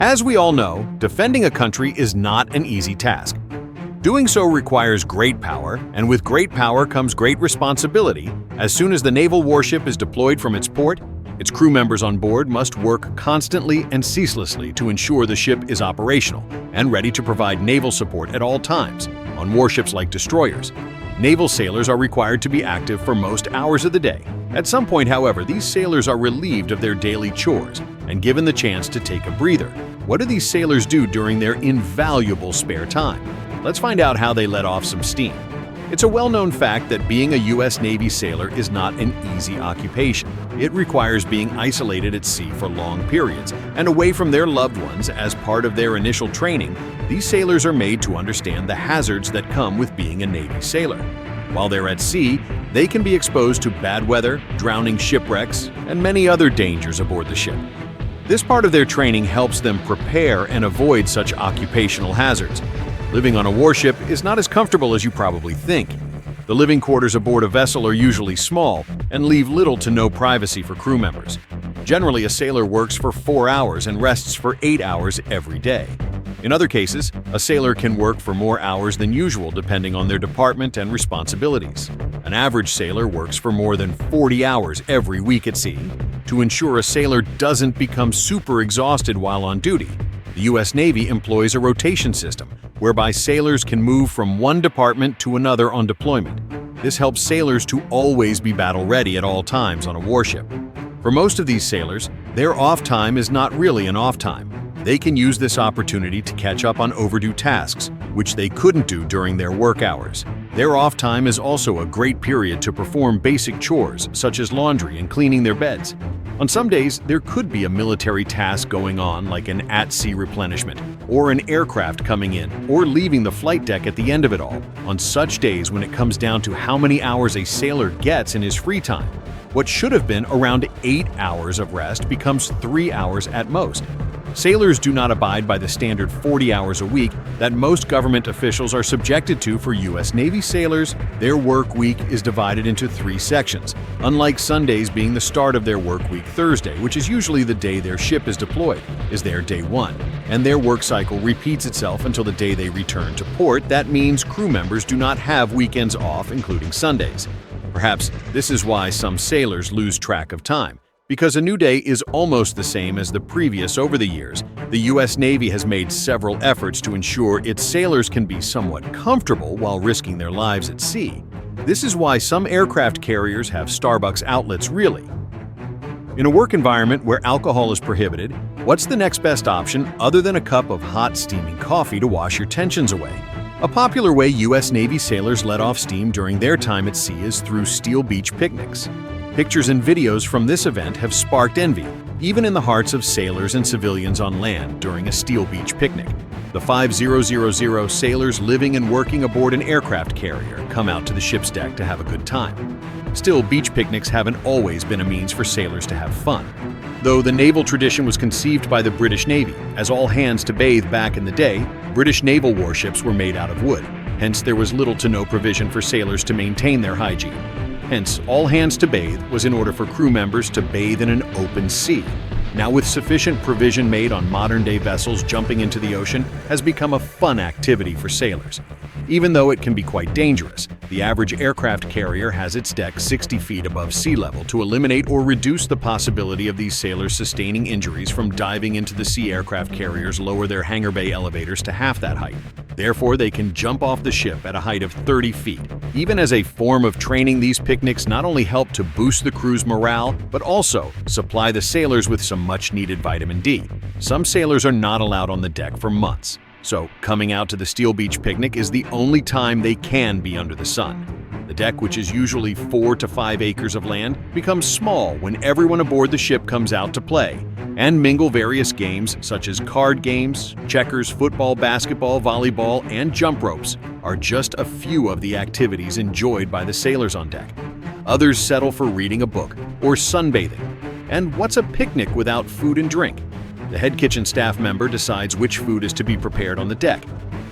As we all know, defending a country is not an easy task. Doing so requires great power, and with great power comes great responsibility. As soon as the naval warship is deployed from its port, its crew members on board must work constantly and ceaselessly to ensure the ship is operational and ready to provide naval support at all times. On warships like destroyers, naval sailors are required to be active for most hours of the day. At some point, however, these sailors are relieved of their daily chores and given the chance to take a breather. What do these sailors do during their invaluable spare time? Let's find out how they let off some steam. It's a well-known fact that being a U.S. Navy sailor is not an easy occupation. It requires being isolated at sea for long periods and away from their loved ones. As part of their initial training, these sailors are made to understand the hazards that come with being a Navy sailor. While they're at sea, they can be exposed to bad weather, drowning shipwrecks, and many other dangers aboard the ship. This part of their training helps them prepare and avoid such occupational hazards. Living on a warship is not as comfortable as you probably think. The living quarters aboard a vessel are usually small and leave little to no privacy for crew members. Generally, a sailor works for 4 hours and rests for 8 hours every day. In other cases, a sailor can work for more hours than usual depending on their department and responsibilities. An average sailor works for more than 40 hours every week at sea. To ensure a sailor doesn't become super exhausted while on duty, the U.S. Navy employs a rotation system whereby sailors can move from one department to another on deployment. This helps sailors to always be battle-ready at all times on a warship. For most of these sailors, their off time is not really an off time. They can use this opportunity to catch up on overdue tasks, which they couldn't do during their work hours. Their off time is also a great period to perform basic chores, such as laundry and cleaning their beds. On some days, there could be a military task going on, like an at-sea replenishment, or an aircraft coming in, or leaving the flight deck at the end of it all. On such days, when it comes down to how many hours a sailor gets in his free time, what should have been around 8 hours of rest becomes 3 hours at most. Sailors do not abide by the standard 40 hours a week that most government officials are subjected to for U.S. Navy sailors. Their work week is divided into 3 sections, unlike Sundays being the start of their work week. Thursday, which is usually the day their ship is deployed, is their day 1, and their work cycle repeats itself until the day they return to port. That means crew members do not have weekends off, including Sundays. Perhaps this is why some sailors lose track of time. Because a new day is almost the same as the previous. Over the years, the U.S. Navy has made several efforts to ensure its sailors can be somewhat comfortable while risking their lives at sea. This is why some aircraft carriers have Starbucks outlets. Really. In a work environment where alcohol is prohibited, what's the next best option other than a cup of hot, steaming coffee to wash your tensions away? A popular way U.S. Navy sailors let off steam during their time at sea is through steel beach picnics. Pictures and videos from this event have sparked envy, even in the hearts of sailors and civilians on land during a steel beach picnic. The 5000 sailors living and working aboard an aircraft carrier come out to the ship's deck to have a good time. Still, beach picnics haven't always been a means for sailors to have fun. Though the naval tradition was conceived by the British Navy, as all hands to bathe back in the day, British naval warships were made out of wood. Hence, there was little to no provision for sailors to maintain their hygiene. Hence, all hands to bathe was in order for crew members to bathe in an open sea. Now, with sufficient provision made on modern-day vessels, jumping into the ocean has become a fun activity for sailors. Even though it can be quite dangerous, the average aircraft carrier has its deck 60 feet above sea level to eliminate or reduce the possibility of these sailors sustaining injuries from diving into the sea. Aircraft carriers lower their hangar bay elevators to half that height. Therefore, they can jump off the ship at a height of 30 feet. Even as a form of training, these picnics not only help to boost the crew's morale, but also supply the sailors with some much-needed vitamin D. Some sailors are not allowed on the deck for months. So, coming out to the steel beach picnic is the only time they can be under the sun. The deck, which is usually 4 to 5 acres of land, becomes small when everyone aboard the ship comes out to play and mingle. Various games such as card games, checkers, football, basketball, volleyball, and jump ropes are just a few of the activities enjoyed by the sailors on deck. Others settle for reading a book or sunbathing. And what's a picnic without food and drink? The head kitchen staff member decides which food is to be prepared on the deck.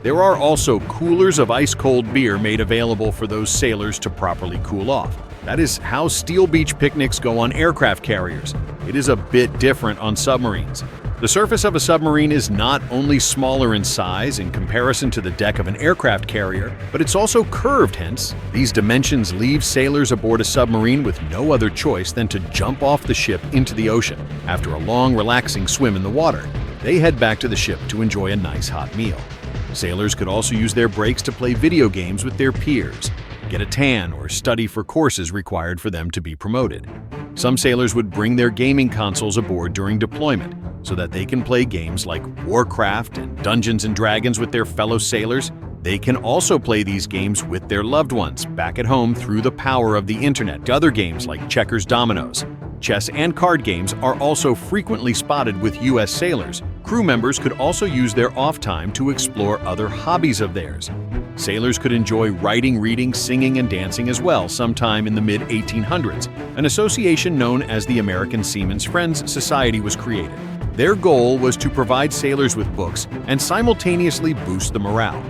There are also coolers of ice-cold beer made available for those sailors to properly cool off. That is how steel beach picnics go on aircraft carriers. It is a bit different on submarines. The surface of a submarine is not only smaller in size in comparison to the deck of an aircraft carrier, but it's also curved. Hence, these dimensions leave sailors aboard a submarine with no other choice than to jump off the ship into the ocean. After a long, relaxing swim in the water, they head back to the ship to enjoy a nice hot meal. Sailors could also use their breaks to play video games with their peers, get a tan, or study for courses required for them to be promoted. Some sailors would bring their gaming consoles aboard during deployment so that they can play games like Warcraft and Dungeons & Dragons with their fellow sailors. They can also play these games with their loved ones back at home through the power of the internet. Other games like checkers, dominoes, chess, and card games are also frequently spotted with U.S. sailors. Crew members could also use their off time to explore other hobbies of theirs. Sailors could enjoy writing, reading, singing, and dancing as well. Sometime in the mid-1800s, an association known as the American Seamen's Friends Society was created. Their goal was to provide sailors with books and simultaneously boost the morale.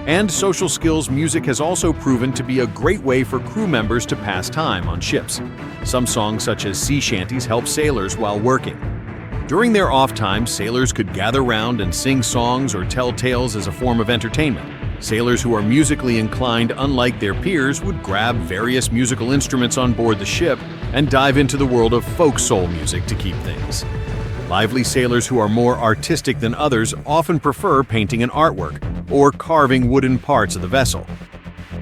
And social skills music has also proven to be a great way for crew members to pass time on ships. Some songs such as sea shanties help sailors while working. During their off time, sailors could gather round and sing songs or tell tales as a form of entertainment. Sailors who are musically inclined, unlike their peers, would grab various musical instruments on board the ship and dive into the world of folk soul music to keep things. Lively sailors who are more artistic than others often prefer painting an artwork or carving wooden parts of the vessel.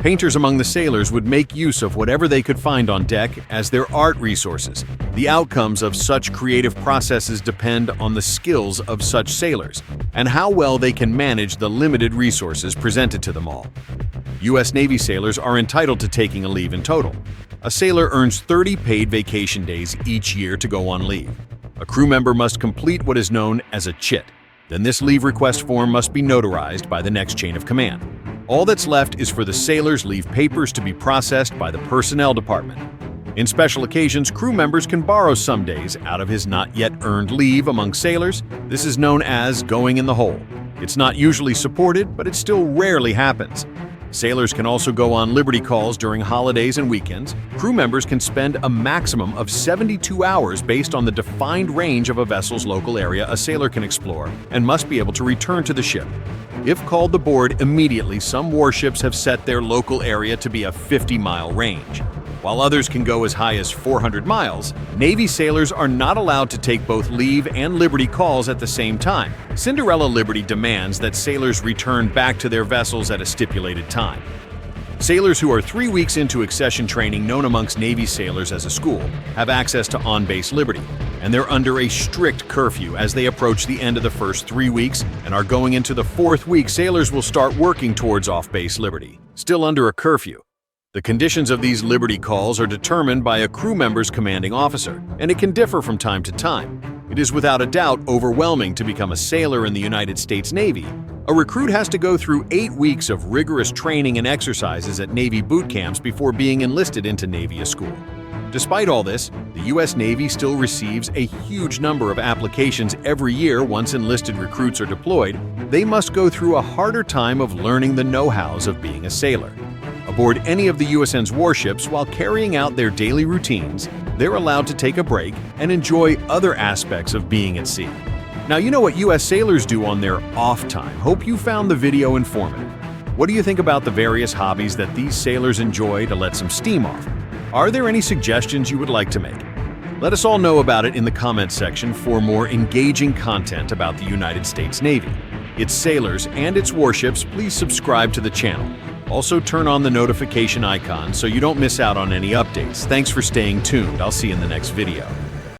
Painters among the sailors would make use of whatever they could find on deck as their art resources. The outcomes of such creative processes depend on the skills of such sailors and how well they can manage the limited resources presented to them all. U.S. Navy sailors are entitled to taking a leave in total. A sailor earns 30 paid vacation days each year to go on leave. A crew member must complete what is known as a chit. Then this leave request form must be notarized by the next chain of command. All that's left is for the sailors' leave papers to be processed by the personnel department. In special occasions, crew members can borrow some days out of his not yet earned leave. Among sailors, this is known as going in the hole. It's not usually supported, but it still rarely happens. Sailors can also go on liberty calls during holidays and weekends. Crew members can spend a maximum of 72 hours based on the defined range of a vessel's local area a sailor can explore and must be able to return to the ship. If called aboard immediately, some warships have set their local area to be a 50-mile range. While others can go as high as 400 miles, Navy sailors are not allowed to take both leave and liberty calls at the same time. Cinderella Liberty demands that sailors return back to their vessels at a stipulated time. Sailors who are 3 weeks into accession training, known amongst Navy sailors as a school, have access to on-base liberty, and they're under a strict curfew as they approach the end of the first 3 weeks and are going into the 4th week. Sailors will start working towards off-base liberty, still under a curfew. The conditions of these liberty calls are determined by a crew member's commanding officer, and it can differ from time to time. It is without a doubt overwhelming to become a sailor in the United States Navy. A recruit has to go through 8 weeks of rigorous training and exercises at Navy boot camps before being enlisted into Navy school. Despite all this, the U.S. Navy still receives a huge number of applications every year. Once enlisted recruits are deployed, they must go through a harder time of learning the know-hows of being a sailor. Aboard any of the USN's warships, while carrying out their daily routines, they're allowed to take a break and enjoy other aspects of being at sea. Now, you know what U.S. sailors do on their off time. Hope you found the video informative. What do you think about the various hobbies that these sailors enjoy to let some steam off? Are there any suggestions you would like to make? Let us all know about it in the comments section. For more engaging content about the United States Navy, its sailors, and its warships, please subscribe to the channel. Also, turn on the notification icon so you don't miss out on any updates. Thanks for staying tuned. I'll see you in the next video.